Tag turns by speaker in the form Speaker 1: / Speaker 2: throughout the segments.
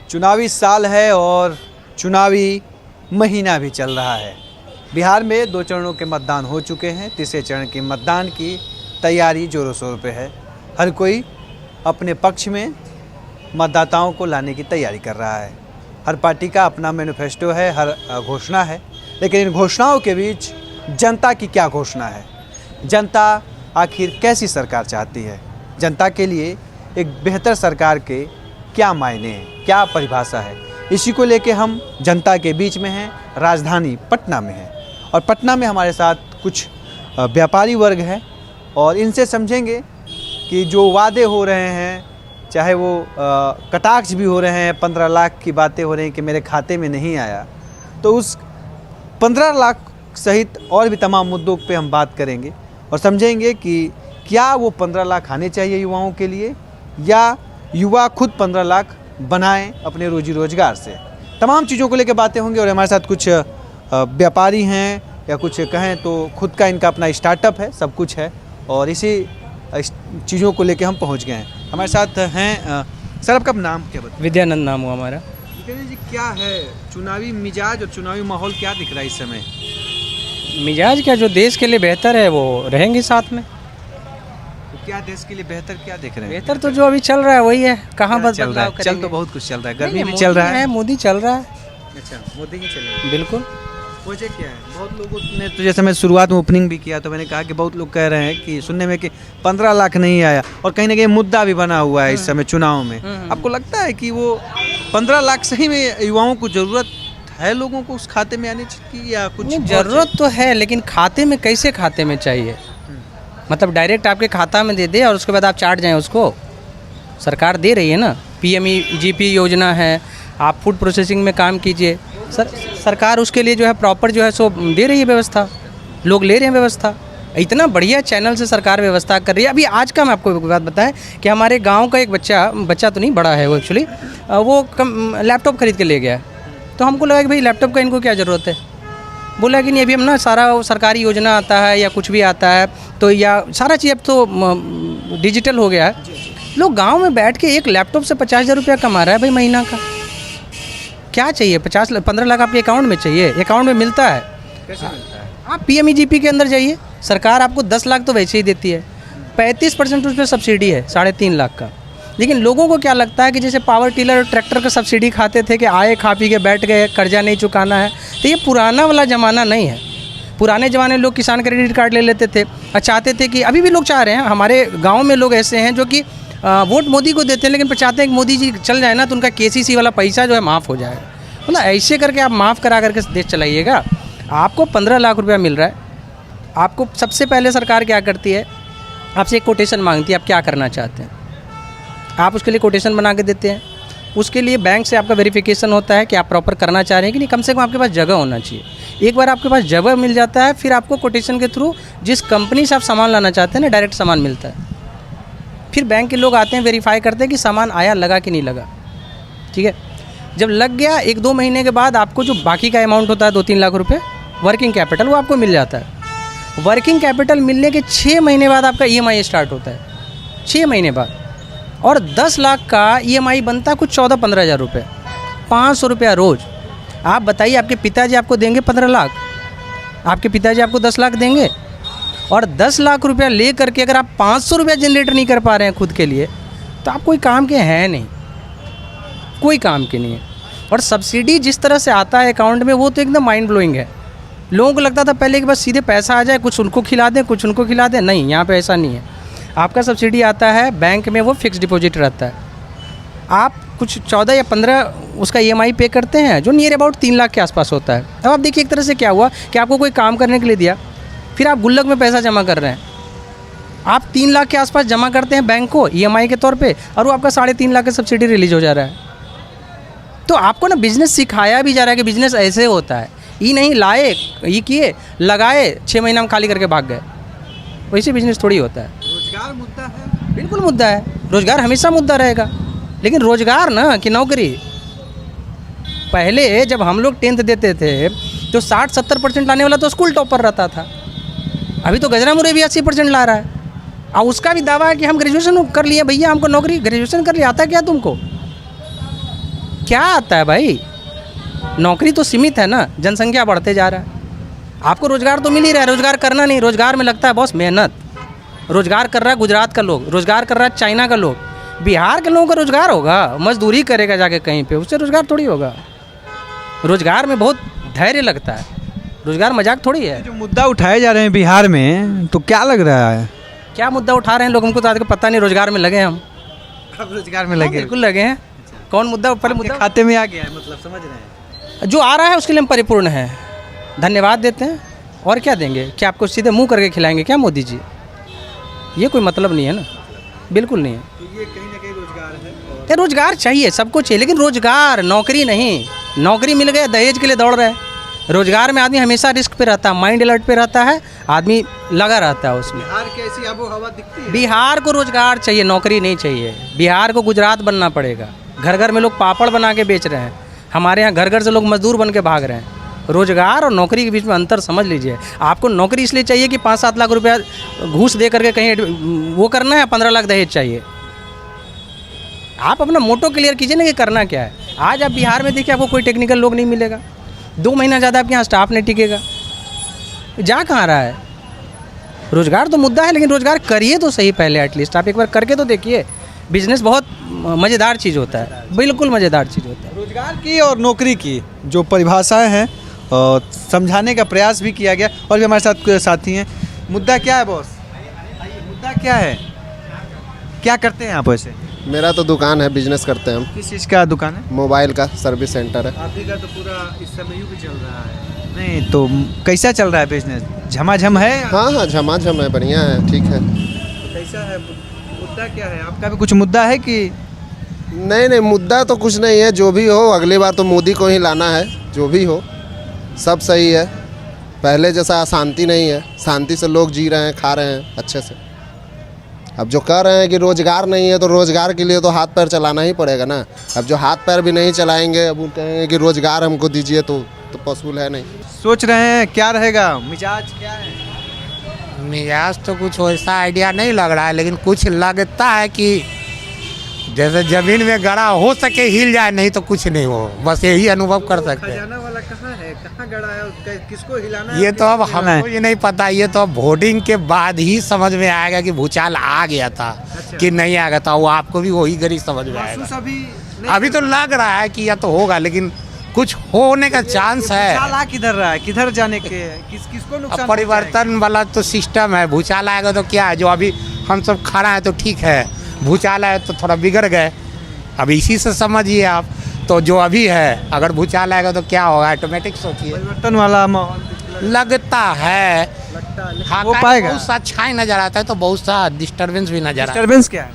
Speaker 1: चुनावी साल है और चुनावी महीना भी चल रहा है। बिहार में 2 चरणों के मतदान हो चुके हैं। तीसरे चरण के मतदान की तैयारी जोरों शोरों पे है। हर कोई अपने पक्ष में मतदाताओं को लाने की तैयारी कर रहा है। हर पार्टी का अपना मैनिफेस्टो है, हर घोषणा है, लेकिन इन घोषणाओं के बीच जनता की क्या घोषणा है, जनता आखिर कैसी सरकार चाहती है, जनता के लिए एक बेहतर सरकार के क्या मायने हैं, क्या परिभाषा है, इसी को लेके हम जनता के बीच में हैं। राजधानी पटना में है और पटना में हमारे साथ कुछ व्यापारी वर्ग है और इनसे समझेंगे कि जो वादे हो रहे हैं, चाहे वो कटाक्ष भी हो रहे हैं, 15 लाख की बातें हो रही हैं कि मेरे खाते में नहीं आया, तो उस 15 लाख सहित और भी तमाम मुद्दों पे हम बात करेंगे और समझेंगे कि क्या वो 15 लाख आने चाहिए युवाओं के लिए या युवा खुद 15 लाख बनाएं अपने रोजी रोजगार से। तमाम चीज़ों को लेकर बातें होंगी और हमारे साथ कुछ व्यापारी हैं या कुछ कहें तो खुद का इनका अपना स्टार्टअप है, सब कुछ है और इसी चीज़ों को लेकर हम पहुंच गए हैं। हमारे साथ हैं सर, आपका नाम क्या बताइए?
Speaker 2: विद्यानंद नाम हुआ हमारा।
Speaker 1: विद्यानंद जी, क्या है चुनावी मिजाज और चुनावी माहौल क्या दिख रहा है इस समय?
Speaker 2: मिजाज क्या, जो देश के लिए बेहतर है वो रहेंगे साथ में।
Speaker 1: तो क्या देश के लिए बेहतर क्या दिख रहे हैं?
Speaker 2: बेहतर तो जो अभी चल रहा है वही है। कहाँ बस
Speaker 1: चल रहा है? चल तो बहुत कुछ चल रहा है, गर्मी भी चल रहा है।
Speaker 2: मोदी चल रहा है।
Speaker 1: अच्छा, मोदी ही चल रहा है।
Speaker 2: बिल्कुल।
Speaker 1: वजह क्या है? बहुत लोगों ने तो, जैसे मैं शुरुआत में ओपनिंग भी किया तो मैंने कहा कि बहुत लोग कह रहे हैं कि सुनने में कि 15 लाख नहीं आया और कहीं ना कहीं मुद्दा भी बना हुआ है इस समय चुनाव में। आपको लगता है कि वो 15 लाख सही में युवाओं को ज़रूरत है, लोगों को उस खाते में आने की या कुछ?
Speaker 2: ज़रूरत तो है, लेकिन खाते में कैसे खाते में चाहिए? मतलब डायरेक्ट आपके खाता में दे दे और उसके बाद आप चाट जाएं उसको। सरकार दे रही है ना, PMEGP योजना है, आप फूड प्रोसेसिंग में काम कीजिए। सरकार उसके लिए जो है प्रॉपर जो है सो दे रही है व्यवस्था, लोग ले रहे हैं व्यवस्था। इतना बढ़िया चैनल से सरकार व्यवस्था कर रही है। अभी आज का मैं आपको एक बात बताएं कि हमारे गांव का एक बच्चा तो नहीं, बड़ा है वो एक्चुअली, वो लैपटॉप खरीद के ले गया। तो हमको लगा कि भाई लैपटॉप का इनको क्या ज़रूरत है। बोला कि नहीं, अभी हम ना सारा सरकारी योजना आता है या कुछ भी आता है तो या सारा चीज़ अब तो डिजिटल हो गया है। लोग गांव में बैठ के एक लैपटॉप से 50,000 रुपया कमा रहा है भाई महीना का। क्या चाहिए? 15 लाख आपके अकाउंट में चाहिए, अकाउंट में मिलता है।
Speaker 1: कैसे मिलता है?
Speaker 2: आप PMEGP के अंदर जाइए, सरकार आपको 10 लाख तो वैसे ही देती है, 35% उस पर सब्सिडी है 3.5 लाख का। लेकिन लोगों को क्या लगता है कि जैसे पावर टिलर ट्रैक्टर का सब्सिडी खाते थे कि आए खा पी के बैठ गए, कर्जा नहीं चुकाना है, तो ये पुराना वाला ज़माना नहीं है। पुराने ज़माने लोग किसान क्रेडिट कार्ड ले लेते थे और चाहते थे कि, अभी भी लोग चाह रहे हैं, हमारे गाँव में लोग ऐसे हैं जो कि वोट मोदी को देते हैं लेकिन चाहते हैं कि मोदी जी चल जाए ना तो उनका KCC वाला पैसा जो है माफ़ हो जाए। मतलब ऐसे करके आप माफ़ करा करके देश चलाइएगा। आपको 15 लाख रुपया मिल रहा है, आपको सबसे पहले सरकार क्या करती है, आपसे एक कोटेशन मांगती है, आप क्या करना चाहते हैं, आप उसके लिए कोटेशन बना के देते हैं। उसके लिए बैंक से आपका वेरिफिकेशन होता है कि आप प्रॉपर करना चाह रहे हैं कि नहीं, कम से कम आपके पास जगह होना चाहिए। एक बार आपके पास जगह मिल जाता है, फिर आपको कोटेशन के थ्रू जिस कंपनी से आप सामान लाना चाहते हैं ना, डायरेक्ट सामान मिलता है। फिर बैंक के लोग आते हैं, वेरीफाई करते हैं कि सामान आया, लगा कि नहीं लगा। ठीक है, जब लग गया 1-2 महीने के बाद आपको जो बाकी का अमाउंट होता है 2-3 लाख रुपए वर्किंग कैपिटल, वो आपको मिल जाता है। वर्किंग कैपिटल मिलने के 6 महीने बाद आपका EMI स्टार्ट होता है, 6 महीने बाद। और 10 लाख का EMI बनता है कुछ 14-15 हज़ार रुपये, 500 रुपया रोज़। आप बताइए, आपके पिताजी आपको देंगे 15 लाख, आपके पिताजी आपको 10 लाख देंगे, और 10 लाख रुपया ले करके अगर आप 500 रुपया जनरेटर नहीं कर पा रहे हैं खुद के लिए, तो आप कोई काम के हैं नहीं, कोई काम के नहीं है। और सब्सिडी जिस तरह से आता है अकाउंट में, वो तो एकदम माइंड ब्लोइंग है। लोगों को लगता था पहले कि बस सीधे पैसा आ जाए, कुछ उनको खिला दें, कुछ उनको खिला दें। नहीं, यहाँ पे ऐसा नहीं है। आपका सब्सिडी आता है बैंक में, वो फिक्स डिपॉजिट रहता है। आप कुछ 14 या 15 उसका EMI पे करते हैं, जो नियर अबाउट 3 लाख के आसपास होता है। अब आप देखिए एक तरह से क्या हुआ कि आपको कोई काम करने के लिए दिया, फिर आप गुल्लक में पैसा जमा कर रहे हैं। आप 3 लाख के आसपास जमा करते हैं बैंक को EMI के तौर पे, और वो आपका 3.5 लाख का सब्सिडी रिलीज हो जा रहा है। तो आपको ना बिज़नेस सिखाया भी जा रहा है कि बिज़नेस ऐसे होता है। ये नहीं लाए, ये किए, लगाए, 6 महीना में खाली करके भाग गए, वैसे बिज़नेस थोड़ी होता है।
Speaker 1: रोजगार मुद्दा है,
Speaker 2: बिल्कुल मुद्दा है, रोज़गार हमेशा मुद्दा रहेगा। लेकिन रोज़गार ना कि नौकरी, पहले जब हम लोग 10th देते थे तो 60-70% लाने वाला तो स्कूल टॉपर रहता था। अभी तो गजरा मुरे भी 80% ला रहा है, और उसका भी दावा है कि हम ग्रेजुएशन कर लिए भैया, हमको नौकरी, ग्रेजुएशन कर लिया, आता क्या तुमको? क्या आता है भाई? नौकरी तो सीमित है ना, जनसंख्या बढ़ते जा रहा है। आपको रोज़गार तो मिल ही रहा है, रोज़गार करना नहीं, रोज़गार में लगता है बॉस मेहनत। रोज़गार कर रहा है गुजरात का लोग, रोज़गार कर रहा है चाइना का लोग, बिहार के लोगों का रोज़गार होगा? मजदूरी करेगा जाके कहीं पे, उससे रोज़गार थोड़ी होगा। रोज़गार में बहुत धैर्य लगता है, रोज़गार मजाक थोड़ी है।
Speaker 1: जो मुद्दा उठाए जा रहे हैं बिहार में, तो क्या लग रहा है?
Speaker 2: क्या मुद्दा उठा रहे हैं लोग, हमको तो आज का पता नहीं। रोज़गार में लगे हैं हम।
Speaker 1: अब रोजगार में लगे,
Speaker 2: बिल्कुल लगे हैं। कौन मुद्दा? पहले
Speaker 1: आपके
Speaker 2: मुद्दा
Speaker 1: खाते में आ गया है, मतलब समझ रहे हैं?
Speaker 2: जो आ रहा है उसके लिए हम परिपूर्ण हैं, धन्यवाद देते हैं। और क्या देंगे? क्या आपको सीधे मुंह करके खिलाएंगे क्या मोदी जी? ये कोई मतलब नहीं है ना, बिल्कुल नहीं है।
Speaker 1: तो ये कहीं ना कहीं रोजगार है और
Speaker 2: ये रोज़गार चाहिए, सबको चाहिए, लेकिन रोज़गार, नौकरी नहीं। नौकरी मिल गया, दहेज के लिए दौड़ रहे हैं। रोज़गार में आदमी हमेशा रिस्क पे रहता है, माइंड अलर्ट पे रहता है, आदमी लगा रहता है उसमें।
Speaker 1: बिहार की ऐसी आबो हवा दिखती है।
Speaker 2: बिहार को रोज़गार चाहिए, नौकरी नहीं चाहिए। बिहार को गुजरात बनना पड़ेगा। घर घर में लोग पापड़ बना के बेच रहे हैं, हमारे यहाँ घर घर से लोग मजदूर बन के भाग रहे हैं। रोज़गार और नौकरी के बीच में अंतर समझ लीजिए। आपको नौकरी इसलिए चाहिए कि 5-7 लाख रुपया घूस दे करके कहीं वो करना है, 15 लाख दहेज चाहिए। आप अपना मोटो क्लियर कीजिए ना कि करना क्या है। आज आप बिहार में देखिए, आपको कोई टेक्निकल लोग नहीं मिलेगा, 2 महीना ज़्यादा आपके यहाँ स्टाफ नहीं टिकेगा। जा कहाँ रहा है? रोज़गार तो मुद्दा है, लेकिन रोज़गार करिए तो सही पहले, एटलीस्ट आप एक बार करके तो देखिए। बिजनेस बहुत मज़ेदार चीज़ होता है, बिल्कुल मज़ेदार चीज़ होता है।
Speaker 1: रोजगार की और नौकरी की जो परिभाषाएं हैं समझाने का प्रयास भी किया गया। और भी हमारे साथ साथी हैं। मुद्दा क्या है बॉस? मुद्दा क्या है? क्या करते हैं आप वैसे?
Speaker 3: मेरा तो दुकान है, बिजनेस करते हैं हम।
Speaker 1: किस चीज़ का दुकान है?
Speaker 3: मोबाइल का सर्विस सेंटर है।
Speaker 1: आप ही का तो पूरा इस समय यूँ भी चल रहा है। नहीं तो कैसा चल रहा है बिजनेस? झमाझम है?
Speaker 3: हाँ हाँ, झमाझम है, बढ़िया है, ठीक है।
Speaker 1: तो कैसा है? मुद्दा क्या है आपका? भी कुछ मुद्दा है कि
Speaker 3: नहीं नहीं, मुद्दा तो कुछ नहीं है। जो भी हो, अगली बार तो मोदी को ही लाना है। जो भी हो, सब सही है। पहले जैसा अशांति नहीं है, शांति से लोग जी रहे हैं, खा रहे हैं अच्छे से। अब जो कह रहे हैं कि रोज़गार नहीं है, तो रोज़गार के लिए तो हाथ पैर चलाना ही पड़ेगा ना। अब जो हाथ पैर भी नहीं चलाएंगे, अब वो कहेंगे कि रोज़गार हमको दीजिए, तो पॉसिबल है नहीं।
Speaker 1: सोच रहे हैं क्या रहेगा? मिजाज क्या है?
Speaker 4: मिजाज तो कुछ वैसा आइडिया नहीं लग रहा है, लेकिन कुछ लगता है कि जैसे ज़मीन में गड़ा हो सके हिल जाए, नहीं तो कुछ नहीं हो। बस यही अनुभव कर सकते हैं।
Speaker 1: खजाना वाला कहाँ है? कहाँ गड़ा है और किसको हिलाना है?
Speaker 4: ये तो अब हमको ये नहीं पता। ये तो अब वोटिंग के बाद ही समझ में आएगा कि भूचाल आ गया था कि नहीं आ गया था। वो आपको भी वही गरीब समझ में आएगा। अभी तो लग रहा है कि या तो होगा, लेकिन कुछ होने का चांस है।
Speaker 1: भूचाल आ किधर रहा है? किधर जाने के? किसको नुकसान?
Speaker 4: अब परिवर्तन वाला तो सिस्टम है। भूचाल आएगा तो क्या है, जो अभी हम सब खड़ा है तो ठीक है, भूचाल आए तो थोड़ा बिगड़ गए। अब इसी से समझिए आप। तो जो अभी है, अगर भूचाल आएगा तो क्या होगा, ऑटोमेटिक सोचिए।
Speaker 1: परिवर्तन वाला माहौल
Speaker 4: लगता है। हाँ,
Speaker 1: हो पाएगा?
Speaker 4: बहुत सा अच्छा नजर आता है, तो बहुत सा डिस्टर्बेंस भी नजर आता
Speaker 1: डिस्टर्बेंस क्या है?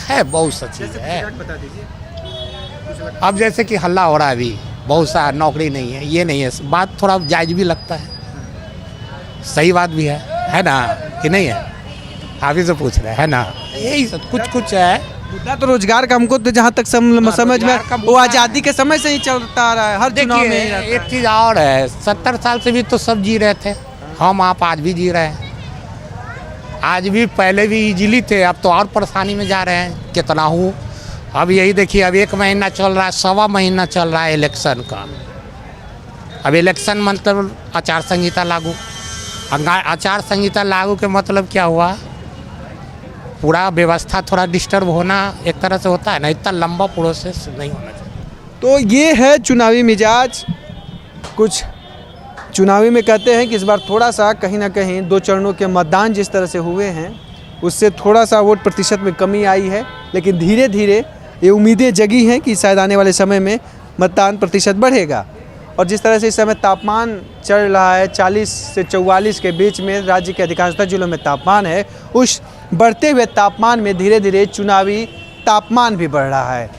Speaker 4: है। बहुत सा चीज़ है।
Speaker 1: बता दीजिए।
Speaker 4: अब जैसे कि हल्ला हो रहा है अभी, बहुत सा नौकरी नहीं है, ये नहीं है, बात थोड़ा जायज भी लगता है, सही बात भी है ना कि नहीं है? आप ही से पूछ रहे हैं ना, यही सब कुछ है।
Speaker 1: मुद्दा तो रोजगार का हमको तो जहाँ तक समझ में, वो आज़ादी के समय से ही चलता आ रहा है, हर चुनाव में ही रहता
Speaker 4: एक
Speaker 1: है।
Speaker 4: चीज़ और है, 70 साल से भी तो सब जी रहे थे, हम आप आज भी जी रहे हैं। आज भी, पहले भी इजीली थे, अब तो और परेशानी में जा रहे हैं। कितना हूँ, अब यही देखिए, अब 1 महीना चल रहा है, 1.25 महीना चल रहा है इलेक्शन का। अब इलेक्शन मतलब आचार संहिता लागू। आचार संहिता लागू के मतलब क्या हुआ, पूरा व्यवस्था थोड़ा डिस्टर्ब होना एक तरह से होता है ना, इतना लंबा प्रोसेस नहीं होना चाहिए।
Speaker 1: तो ये है चुनावी मिजाज। कुछ चुनावी में कहते हैं कि इस बार थोड़ा सा कहीं ना कहीं 2 चरणों के मतदान जिस तरह से हुए हैं, उससे थोड़ा सा वोट प्रतिशत में कमी आई है। लेकिन धीरे धीरे ये उम्मीदें जगी हैं कि शायद आने वाले समय में मतदान प्रतिशत बढ़ेगा। और जिस तरह से इस समय तापमान चल रहा है, 40 से 44 के बीच में राज्य के अधिकांशतः जिलों में तापमान है, उस बढ़ते हुए तापमान में धीरे धीरे चुनावी तापमान भी बढ़ रहा है।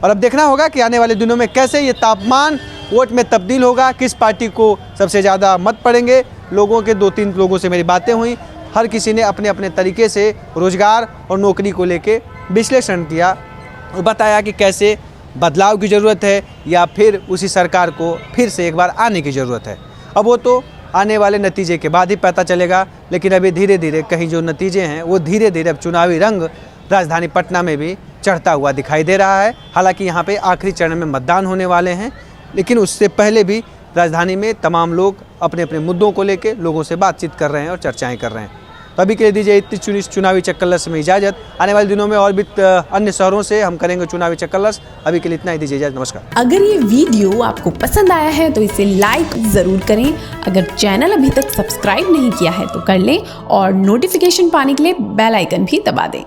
Speaker 1: और अब देखना होगा कि आने वाले दिनों में कैसे ये तापमान वोट में तब्दील होगा, किस पार्टी को सबसे ज़्यादा मत पड़ेंगे। लोगों के 2-3 लोगों से मेरी बातें हुई, हर किसी ने अपने अपने तरीके से रोज़गार और नौकरी को लेके विश्लेषण किया और बताया कि कैसे बदलाव की ज़रूरत है या फिर उसी सरकार को फिर से एक बार आने की ज़रूरत है। अब वो तो आने वाले नतीजे के बाद ही पता चलेगा। लेकिन अभी धीरे धीरे कहीं जो नतीजे हैं वो धीरे धीरे अब चुनावी रंग राजधानी पटना में भी चढ़ता हुआ दिखाई दे रहा है। हालांकि यहाँ पे आखिरी चरण में मतदान होने वाले हैं, लेकिन उससे पहले भी राजधानी में तमाम लोग अपने अपने मुद्दों को लेकर लोगों से बातचीत कर रहे हैं और चर्चाएं कर रहे हैं। तो अभी के लिए दीजिए इतनी चुनावी चक्करलस में इजाज़त। आने वाले दिनों में और भी अन्य शहरों से हम करेंगे चुनावी चक्करलस। अभी के लिए इतना ही, दीजिए इजाज़त। नमस्कार।
Speaker 5: अगर ये वीडियो आपको पसंद आया है तो इसे लाइक ज़रूर करें। अगर चैनल अभी तक सब्सक्राइब नहीं किया है तो कर लें और नोटिफिकेशन पाने के लिए बेल आइकन भी दबा दें।